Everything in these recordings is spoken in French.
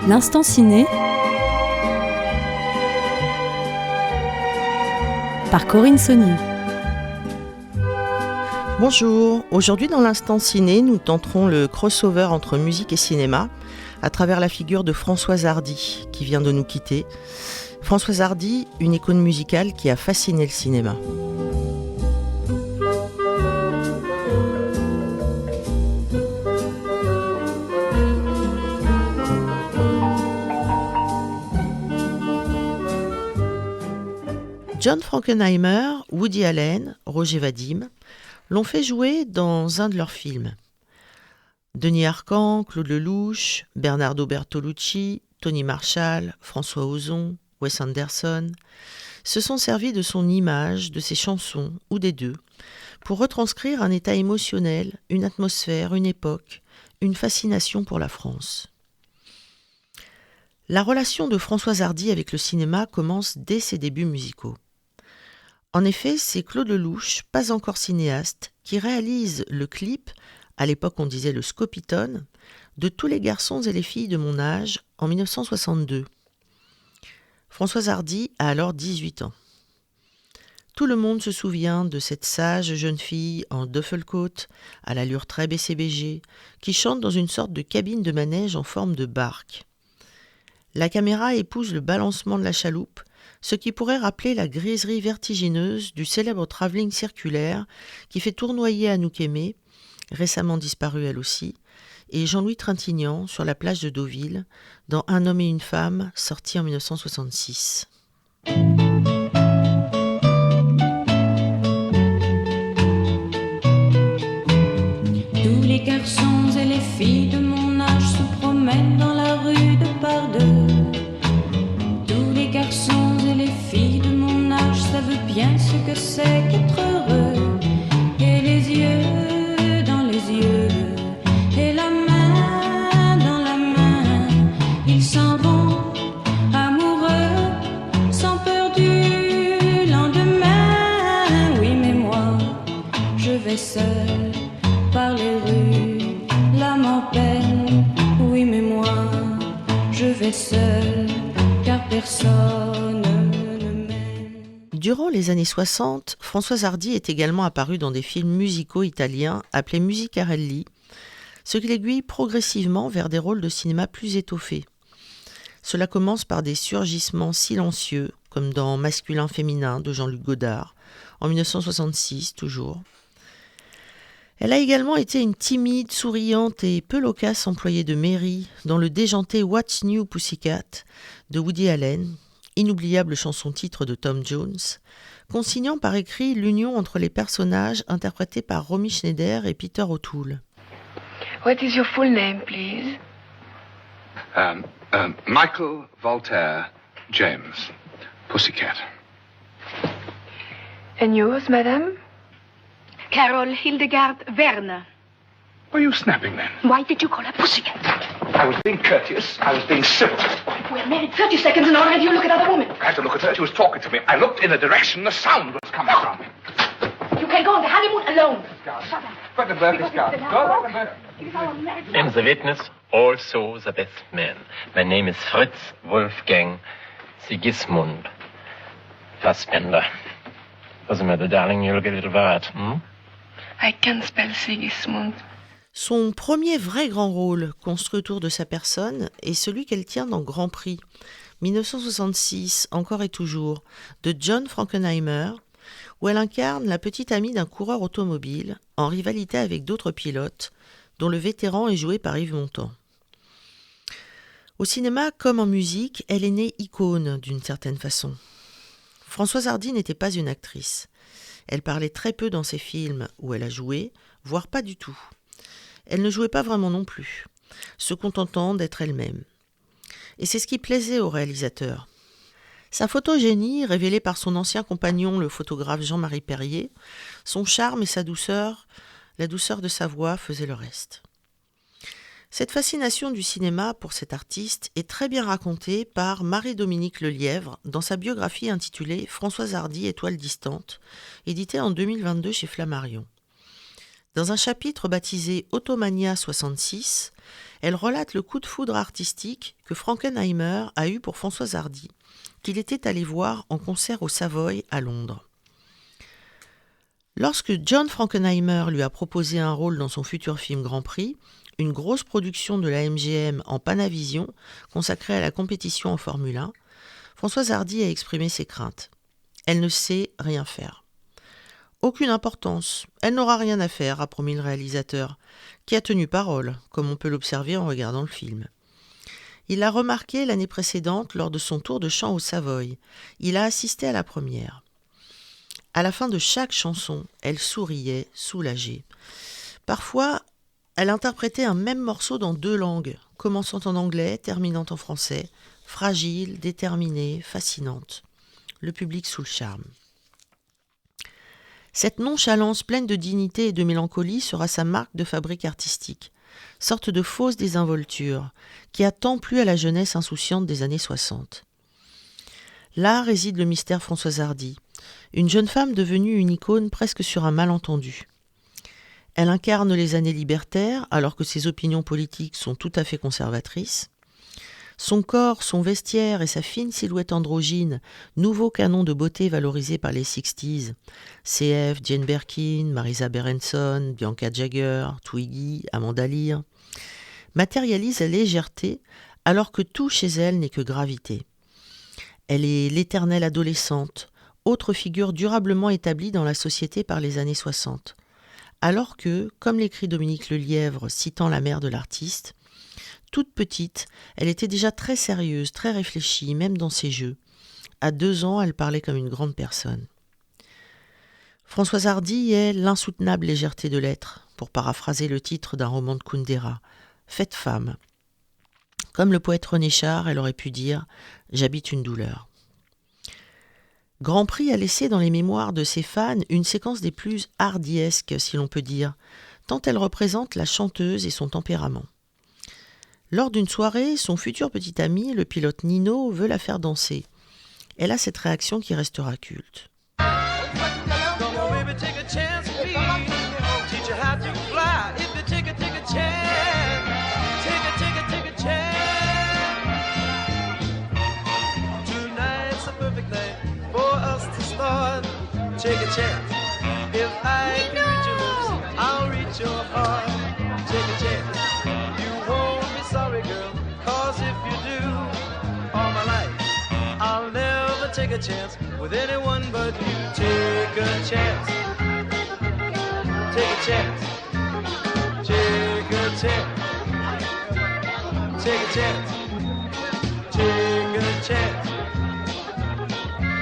L'instant ciné par Corinne Saunier. Bonjour, aujourd'hui dans l'instant ciné, nous tenterons le crossover entre musique et cinéma à travers la figure de Françoise Hardy qui vient de nous quitter. Françoise Hardy, une icône musicale qui a fasciné le cinéma. John Frankenheimer, Woody Allen, Roger Vadim l'ont fait jouer dans un de leurs films. Denis Arcand, Claude Lelouch, Bernardo Bertolucci, Tony Marshall, François Ozon, Wes Anderson se sont servis de son image, de ses chansons ou des deux pour retranscrire un état émotionnel, une atmosphère, une époque, une fascination pour la France. La relation de Françoise Hardy avec le cinéma commence dès ses débuts musicaux. En effet, c'est Claude Lelouch, pas encore cinéaste, qui réalise le clip, à l'époque on disait le Scopitone, de Tous les garçons et les filles de mon âge en 1962. Françoise Hardy a alors 18 ans. Tout le monde se souvient de cette sage jeune fille en duffelcoat, à l'allure très BCBG, qui chante dans une sorte de cabine de manège en forme de barque. La caméra épouse le balancement de la chaloupe, ce qui pourrait rappeler la griserie vertigineuse du célèbre travelling circulaire qui fait tournoyer Anouk Aimée, récemment disparue elle aussi, et Jean-Louis Trintignant sur la plage de Deauville, dans Un homme et une femme, sorti en 1966. Tous les garçons et les filles de mon âge se promènent dans la rue de par deux. Tous les garçons et les filles de mon âge savent bien ce que c'est qu'être heureux. Et les yeux dans les yeux, et la main dans la main, ils s'en vont amoureux, sans peur du lendemain. Oui, mais moi, je vais seul par les rues, l'âme en peine. Oui, mais moi, je vais seul, car personne ne m'aime. Durant les années 60, Françoise Hardy est également apparue dans des films musicaux italiens appelés musicarelli, ce qui l'aiguille progressivement vers des rôles de cinéma plus étoffés. Cela commence par des surgissements silencieux, comme dans Masculin-Féminin de Jean-Luc Godard, en 1966 toujours. Elle a également été une timide, souriante et peu loquace employée de mairie dans le déjanté What's New Pussycat de Woody Allen, inoubliable chanson-titre de Tom Jones, consignant par écrit l'union entre les personnages interprétés par Romy Schneider et Peter O'Toole. What is your full name, please? Michael Voltaire James, Pussycat. And yours, madame? Carol Hildegard Werner. Were you snapping then? Why did you call her Pussycat? I was being courteous. I was being civil. We're married 30 seconds and already you look at other women. I had to look at her. She was talking to me. I looked in the direction the sound was coming from. You can go on the honeymoon alone. I'm the witness, also the best man. My name is Fritz Wolfgang Sigismund Fassbender. Doesn't matter, darling, you'll get it right. I can spell Sigismund. Son premier vrai grand rôle construit autour de sa personne est celui qu'elle tient dans Grand Prix, 1966, encore et toujours, de John Frankenheimer, où elle incarne la petite amie d'un coureur automobile en rivalité avec d'autres pilotes, dont le vétéran est joué par Yves Montand. Au cinéma comme en musique, elle est née icône d'une certaine façon. Françoise Hardy n'était pas une actrice. Elle parlait très peu dans ses films où elle a joué, voire pas du tout. Elle ne jouait pas vraiment non plus, se contentant d'être elle-même. Et c'est ce qui plaisait au réalisateur. Sa photogénie, révélée par son ancien compagnon, le photographe Jean-Marie Perrier, son charme et sa douceur, la douceur de sa voix faisaient le reste. Cette fascination du cinéma pour cet artiste est très bien racontée par Marie-Dominique Lelièvre dans sa biographie intitulée « Françoise Hardy, étoile distante », éditée en 2022 chez Flammarion. Dans un chapitre baptisé Automania 66, elle relate le coup de foudre artistique que Frankenheimer a eu pour Françoise Hardy, qu'il était allé voir en concert au Savoy à Londres. Lorsque John Frankenheimer lui a proposé un rôle dans son futur film Grand Prix, une grosse production de la MGM en Panavision consacrée à la compétition en Formule 1, Françoise Hardy a exprimé ses craintes. Elle ne sait rien faire. Aucune importance, elle n'aura rien à faire, a promis le réalisateur, qui a tenu parole, comme on peut l'observer en regardant le film. Il l'a remarqué l'année précédente lors de son tour de chant au Savoy. Il a assisté à la première. À la fin de chaque chanson, elle souriait, soulagée. Parfois, elle interprétait un même morceau dans 2 langues, commençant en anglais, terminant en français, fragile, déterminée, fascinante. Le public sous le charme. Cette nonchalance pleine de dignité et de mélancolie sera sa marque de fabrique artistique, sorte de fausse désinvolture, qui a tant plu à la jeunesse insouciante des années 60. Là réside le mystère Françoise Hardy, une jeune femme devenue une icône presque sur un malentendu. Elle incarne les années libertaires, alors que ses opinions politiques sont tout à fait conservatrices. Son corps, son vestiaire et sa fine silhouette androgyne, nouveau canon de beauté valorisé par les 60s, CF, Jane Birkin, Marisa Berenson, Bianca Jagger, Twiggy, Amanda Lear, matérialisent la légèreté alors que tout chez elle n'est que gravité. Elle est l'éternelle adolescente, autre figure durablement établie dans la société par les années 60. Alors que, comme l'écrit Dominique Lelièvre citant la mère de l'artiste, toute petite, elle était déjà très sérieuse, très réfléchie, même dans ses jeux. À 2 ans, elle parlait comme une grande personne. Françoise Hardy est l'insoutenable légèreté de l'être, pour paraphraser le titre d'un roman de Kundera, faite femme. Comme le poète René Char, elle aurait pu dire « J'habite une douleur ». Grand Prix a laissé dans les mémoires de ses fans une séquence des plus hardiesques, si l'on peut dire, tant elle représente la chanteuse et son tempérament. Lors d'une soirée, son futur petit ami, le pilote Nino, veut la faire danser. Elle a cette réaction qui restera culte. Take a chance with anyone but you. Take a chance. Take a chance. Take a chance. Take a chance. Take a chance.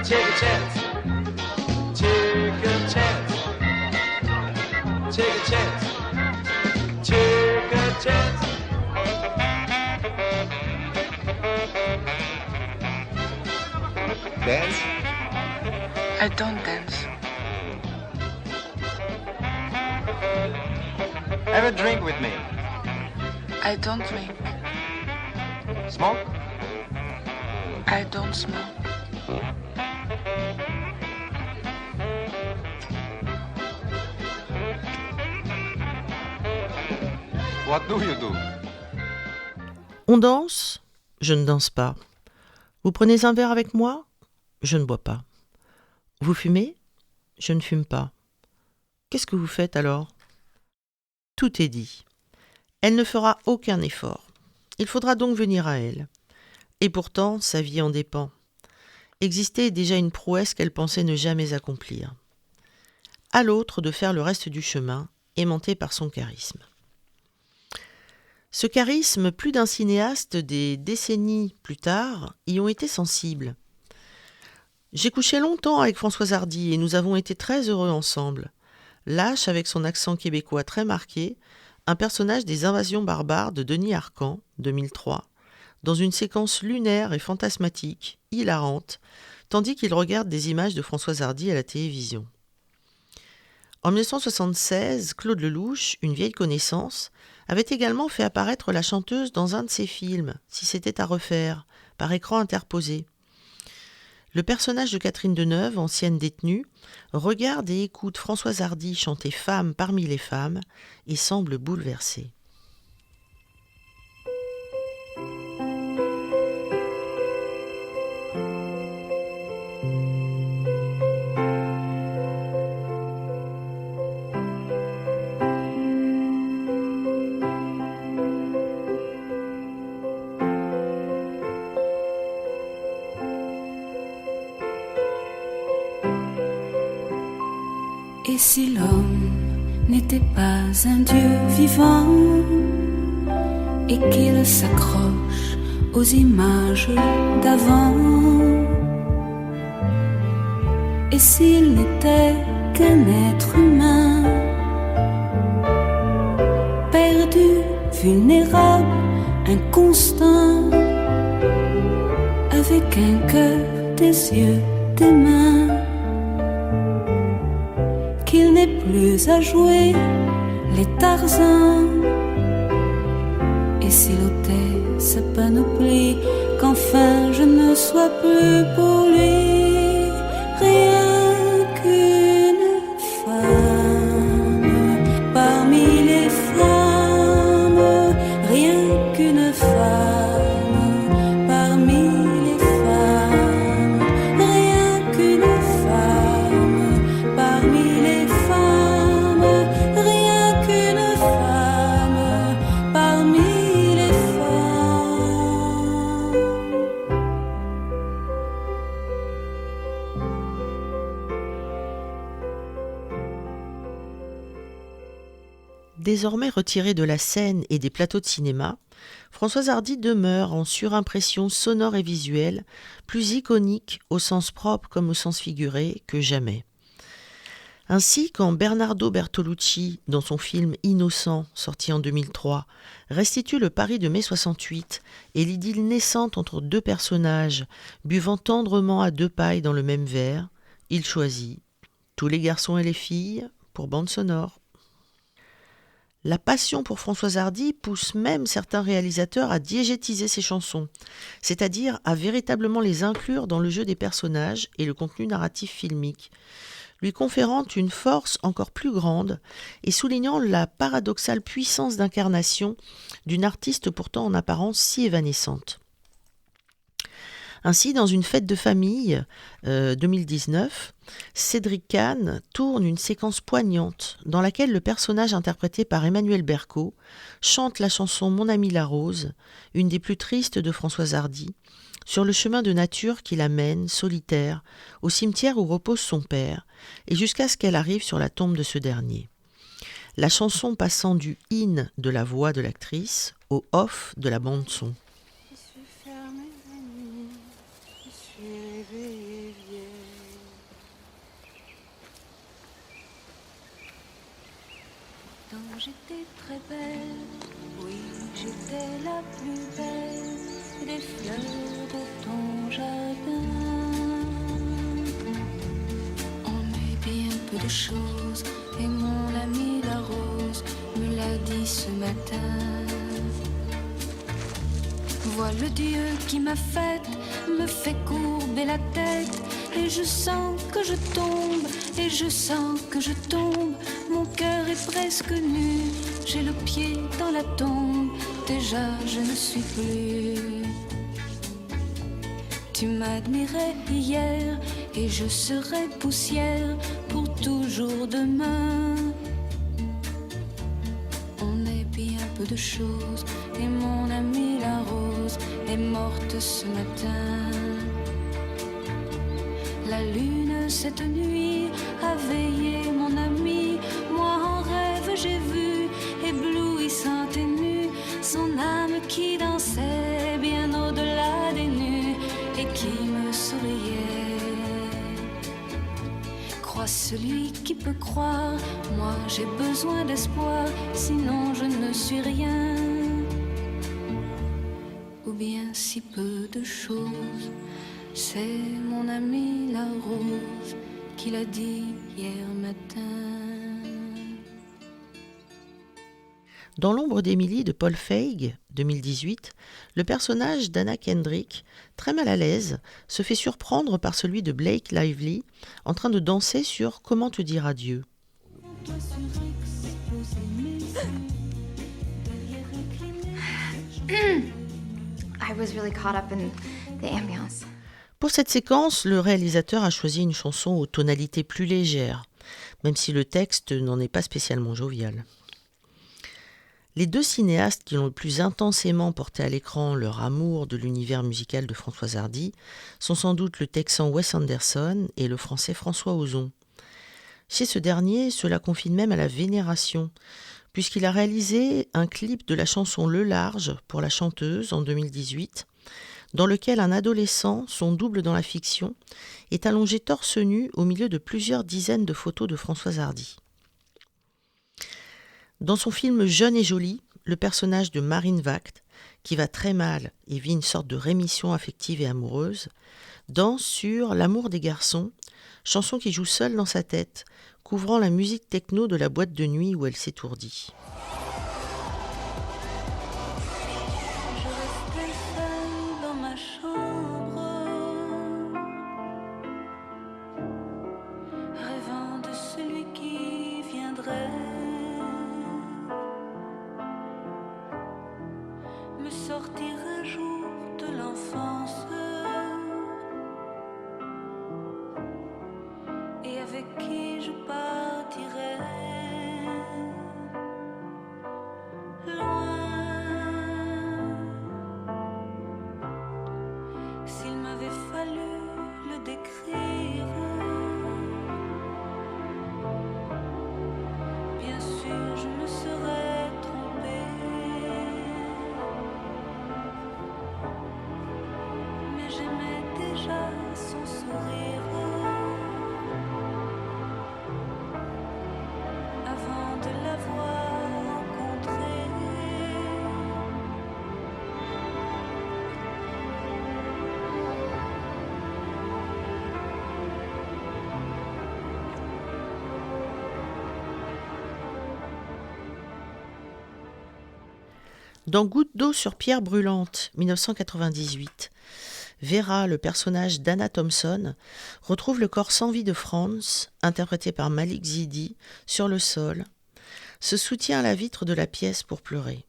Take a chance. Take a chance. Take a chance. Take a chance. Dance? I don't dance. Have a drink with me. I don't drink. Smoke? I don't smoke. What do you do? On danse? Je ne danse pas. Vous prenez un verre avec moi? Je ne bois pas. Vous fumez? Je ne fume pas. Qu'est-ce que vous faites alors? Tout est dit. Elle ne fera aucun effort. Il faudra donc venir à elle. Et pourtant, sa vie en dépend. Exister est déjà une prouesse qu'elle pensait ne jamais accomplir. À l'autre de faire le reste du chemin, aimanté par son charisme. Ce charisme, plus d'un cinéaste des décennies plus tard, y ont été sensibles. J'ai couché longtemps avec Françoise Hardy et nous avons été très heureux ensemble. Lâche avec son accent québécois très marqué, un personnage des Invasions barbares de Denis Arcand, 2003, dans une séquence lunaire et fantasmatique, hilarante, tandis qu'il regarde des images de Françoise Hardy à la télévision. En 1976, Claude Lelouch, une vieille connaissance, avait également fait apparaître la chanteuse dans un de ses films, Si c'était à refaire, par écran interposé. Le personnage de Catherine Deneuve, ancienne détenue, regarde et écoute Françoise Hardy chanter Femme parmi les femmes et semble bouleversé. Et si l'homme n'était pas un Dieu vivant et qu'il s'accroche aux images d'avant, et s'il n'était qu'un être humain, perdu, vulnérable, inconstant, avec un cœur, des yeux, des mains, qu'il n'est plus à jouer les Tarzans. Et s'il ôtait sa panoplie, qu'enfin je ne sois plus pour lui rien qu'une femme parmi les femmes, rien qu'une femme parmi les femmes, rien qu'une femme parmi les femmes, rien qu'une femme parmi les femmes. Désormais retirée de la scène et des plateaux de cinéma, Françoise Hardy demeure en surimpression sonore et visuelle, plus iconique au sens propre comme au sens figuré que jamais. Ainsi, quand Bernardo Bertolucci, dans son film Innocent, sorti en 2003, restitue le Paris de mai 68 et l'idylle naissante entre deux personnages buvant tendrement à deux pailles dans le même verre, il choisit Tous les garçons et les filles pour bande sonore. La passion pour Françoise Hardy pousse même certains réalisateurs à diégétiser ses chansons, c'est-à-dire à véritablement les inclure dans le jeu des personnages et le contenu narratif filmique, lui conférant une force encore plus grande et soulignant la paradoxale puissance d'incarnation d'une artiste pourtant en apparence si évanescente. Ainsi, dans Une fête de famille 2019, Cédric Kahn tourne une séquence poignante dans laquelle le personnage interprété par Emmanuel Berco chante la chanson Mon ami la rose, une des plus tristes de Françoise Hardy, sur le chemin de nature qui l'amène, solitaire, au cimetière où repose son père, et jusqu'à ce qu'elle arrive sur la tombe de ce dernier. La chanson passant du in de la voix de l'actrice au off de la bande-son. J'étais très belle, oui, j'étais la plus belle des fleurs de ton jardin. On est bien peu de choses, et mon ami la rose me l'a dit ce matin. Vois le Dieu qui m'a faite, me fait courber la tête, et je sens que je tombe, et je sens que je tombe. Mon cœur est presque nu, j'ai le pied dans la tombe, déjà je ne suis plus. Tu m'admirais hier, et je serai poussière pour toujours demain. On est bien peu de choses, et mon amie la rose est morte ce matin. La lune cette nuit a veillé mon ami, moi en rêve j'ai vu, éblouissante et nue, son âme qui dansait bien au-delà des nues et qui me souriait. Crois celui qui peut croire, moi j'ai besoin d'espoir, sinon je ne suis rien. Ou bien si peu de choses. C'est mon ami la rose qui l'a dit hier matin. Dans L'ombre d'Emily de Paul Feig, 2018, le personnage d'Anna Kendrick, très mal à l'aise, se fait surprendre par celui de Blake Lively en train de danser sur Comment te dire adieu. I was really caught up in the ambiance. Pour cette séquence, le réalisateur a choisi une chanson aux tonalités plus légères, même si le texte n'en est pas spécialement jovial. Les deux cinéastes qui ont le plus intensément porté à l'écran leur amour de l'univers musical de Françoise Hardy sont sans doute le Texan Wes Anderson et le Français François Ozon. Chez ce dernier, cela confine même à la vénération, puisqu'il a réalisé un clip de la chanson Le Large pour la chanteuse en 2018, dans lequel un adolescent, son double dans la fiction, est allongé torse nu au milieu de plusieurs dizaines de photos de Françoise Hardy. Dans son film Jeune et jolie, le personnage de Marine Vact, qui va très mal et vit une sorte de rémission affective et amoureuse, danse sur L'amour des garçons, chanson qui joue seule dans sa tête, couvrant la musique techno de la boîte de nuit où elle s'étourdit. Je restais seule dans ma chambre, rêvant de celui qui viendrait me sortir un jour de l'enfance et avec qui je partirais loin. S'il m'avait fallu le décrire, bien sûr je me serais trompée. Mais j'aimais déjà son sourire avant de l'avoir rencontré. Dans Goutte d'eau sur pierre brûlante, 1998, Vera, le personnage d'Anna Thompson, retrouve le corps sans vie de Franz, interprété par Malik Zidi, sur le sol, se soutient à la vitre de la pièce pour pleurer.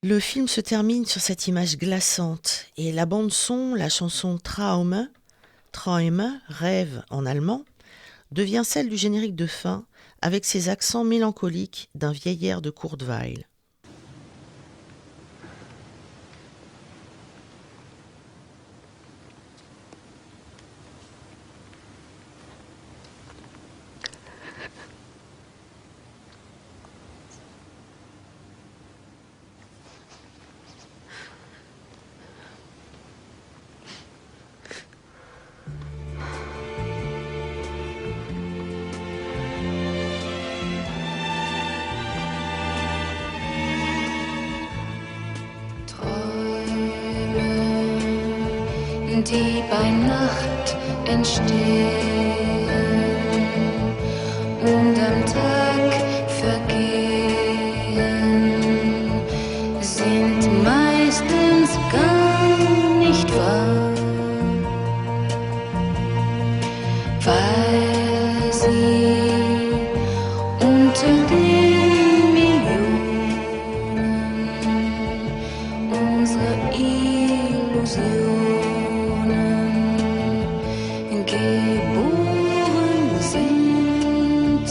Le film se termine sur cette image glaçante et la bande-son, la chanson Traum, rêve en allemand, devient celle du générique de fin avec ses accents mélancoliques d'un vieil air de Kurt Weill. Die bei Nacht entstehen und am Tag vergehen, sind meistens gar nicht wahr, weil sie unter den Millionen unserer Illusion geboren sind.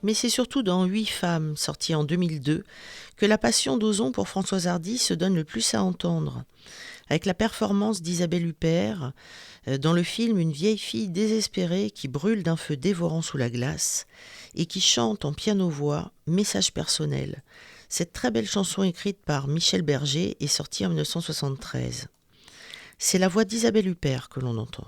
Mais c'est surtout dans 8 femmes, sorti en 2002, que la passion d'Ozon pour Françoise Hardy se donne le plus à entendre. Avec la performance d'Isabelle Huppert, dans le film une vieille fille désespérée qui brûle d'un feu dévorant sous la glace et qui chante en piano-voix « Message personnel ». Cette très belle chanson écrite par Michel Berger est sortie en 1973. C'est la voix d'Isabelle Huppert que l'on entend.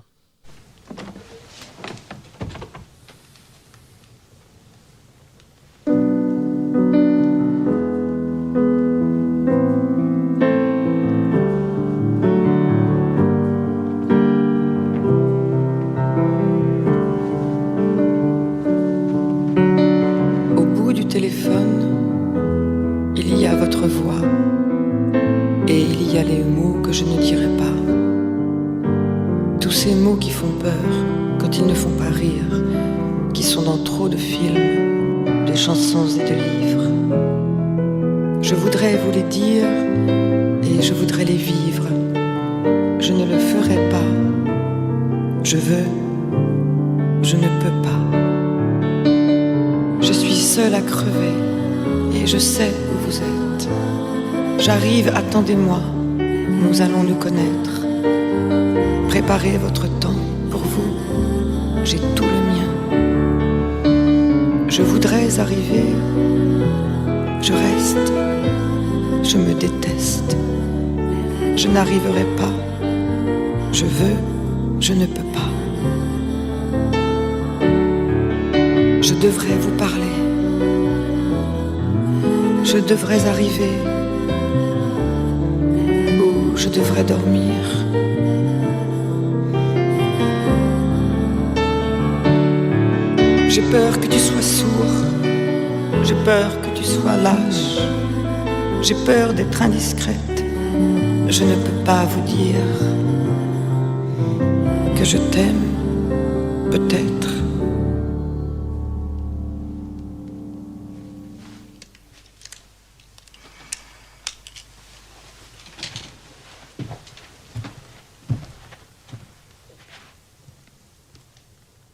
Au bout du téléphone, il y a votre voix et il y a les mots que je ne dirai pas. Tous ces mots qui font peur quand ils ne font pas rire, qui sont dans trop de films, de chansons et de livres. Je voudrais vous les dire et je voudrais les vivre. Je ne le ferai pas. Je veux, je ne peux pas. Je suis seule à crever et je sais où vous êtes. J'arrive, attendez-moi, nous allons nous connaître. Préparez votre temps pour vous, j'ai tout le mien. Je voudrais arriver, je reste, je me déteste. Je n'arriverai pas, je veux, je ne peux pas. Je devrais vous parler, je devrais arriver, ou je devrais dormir. J'ai peur que tu sois sourd, j'ai peur que tu sois lâche, j'ai peur d'être indiscrète, je ne peux pas vous dire que je t'aime, peut-être.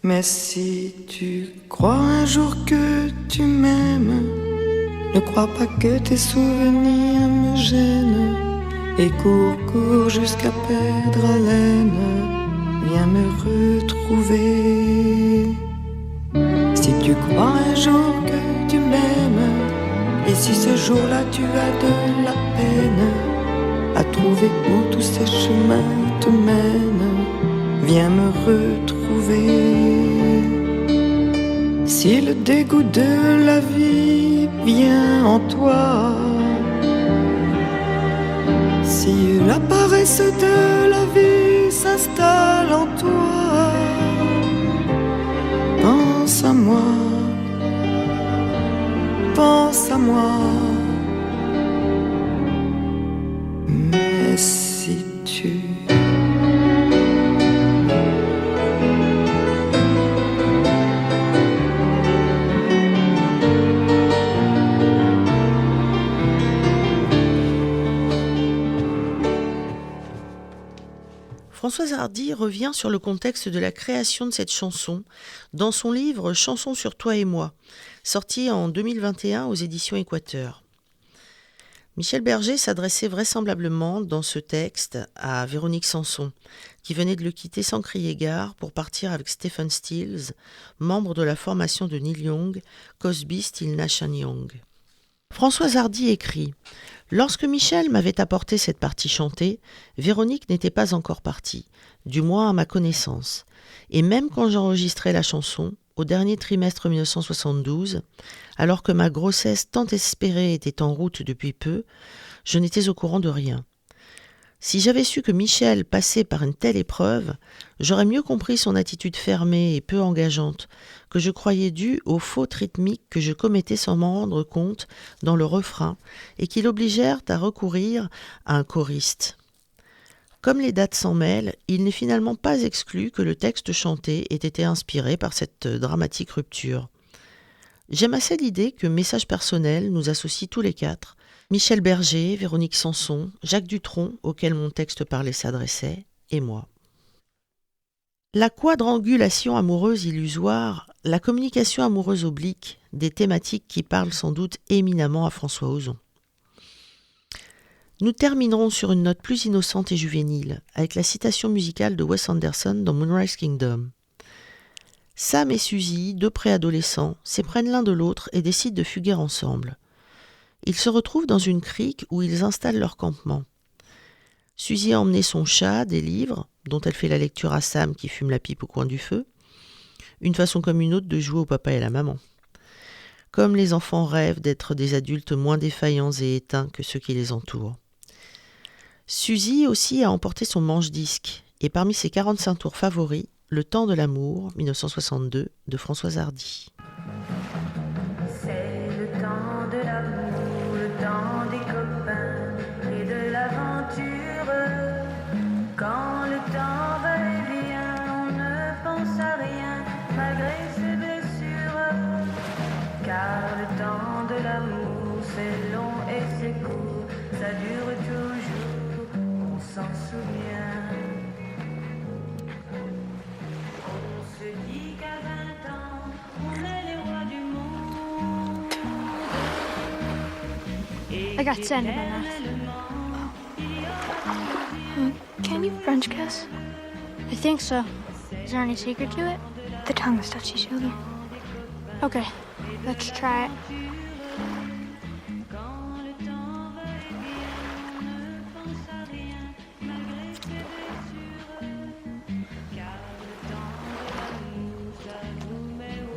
Mais si tu crois un jour que tu m'aimes, ne crois pas que tes souvenirs me gênent. Et cours, cours jusqu'à perdre haleine, viens me retrouver. Si tu crois un jour que tu m'aimes, et si ce jour-là tu as de la peine à trouver où tous ces chemins te mènent, viens me retrouver. Si le dégoût de la vie vient en toi, si la paresse de la vie s'installe en toi, pense à moi, pense à moi. Mais si tu Françoise Hardy revient sur le contexte de la création de cette chanson dans son livre « Chansons sur toi et moi », sorti en 2021 aux éditions Équateur. Michel Berger s'adressait vraisemblablement dans ce texte à Véronique Sanson, qui venait de le quitter sans crier gare pour partir avec Stephen Stills, membre de la formation de Neil Young, Crosby, Stills, Nash & Young. Françoise Hardy écrit « Lorsque Michel m'avait apporté cette partie chantée, Véronique n'était pas encore partie, du moins à ma connaissance. Et même quand j'enregistrais la chanson, au dernier trimestre 1972, alors que ma grossesse tant espérée était en route depuis peu, je n'étais au courant de rien. Si j'avais su que Michel passait par une telle épreuve, j'aurais mieux compris son attitude fermée et peu engageante, que je croyais due aux fautes rythmiques que je commettais sans m'en rendre compte dans le refrain et qui l'obligèrent à recourir à un choriste. Comme les dates s'en mêlent, il n'est finalement pas exclu que le texte chanté ait été inspiré par cette dramatique rupture. J'aime assez l'idée que Message personnel nous associe tous les quatre, Michel Berger, Véronique Sanson, Jacques Dutronc, auquel mon texte parlait s'adressait, et moi. La quadrangulation amoureuse illusoire La communication amoureuse oblique, des thématiques qui parlent sans doute éminemment à François Ozon. Nous terminerons sur une note plus innocente et juvénile, avec la citation musicale de Wes Anderson dans Moonrise Kingdom. Sam et Suzy, deux préadolescents, s'éprennent l'un de l'autre et décident de fuguer ensemble. Ils se retrouvent dans une crique où ils installent leur campement. Suzy a emmené son chat, des livres, dont elle fait la lecture à Sam qui fume la pipe au coin du feu, une façon comme une autre de jouer au papa et à la maman. Comme les enfants rêvent d'être des adultes moins défaillants et éteints que ceux qui les entourent. Suzy aussi a emporté son manche-disque, et parmi ses 45 tours favoris, Le temps de l'amour, 1962, de Françoise Hardy. C'est le temps de l'amour, le temps des copains et de l'aventure. Quand le temps va et vient, on ne pense à rien, malgré ses blessures. Car le temps de l'amour, c'est long et c'est court, ça dure toujours, on s'en souvient. I got sand in my mouth. Can you French kiss? I think so. Is there any secret to it? The tongues touch each other. Okay, let's try it.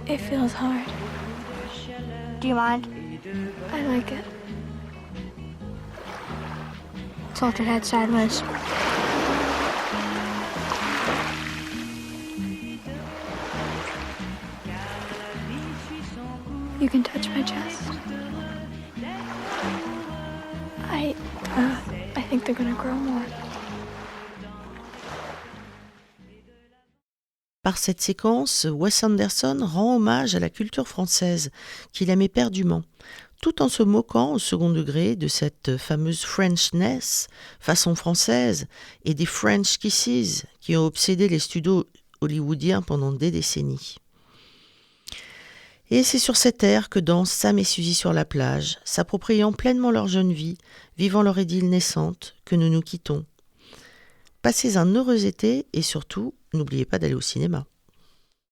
It feels hard. Do you mind? I like it. Tilt your head sideways. You can touch my chest. I think they're gonna grow more. Par cette séquence, Wes Anderson rend hommage à la culture française, qu'il aimait perdument, tout en se moquant au second degré de cette fameuse Frenchness, façon française, et des French Kisses qui ont obsédé les studios hollywoodiens pendant des décennies. Et c'est sur cette air que dansent Sam et Suzy sur la plage, s'appropriant pleinement leur jeune vie, vivant leur idylle naissante, que nous nous quittons. Passez un heureux été et surtout, n'oubliez pas d'aller au cinéma.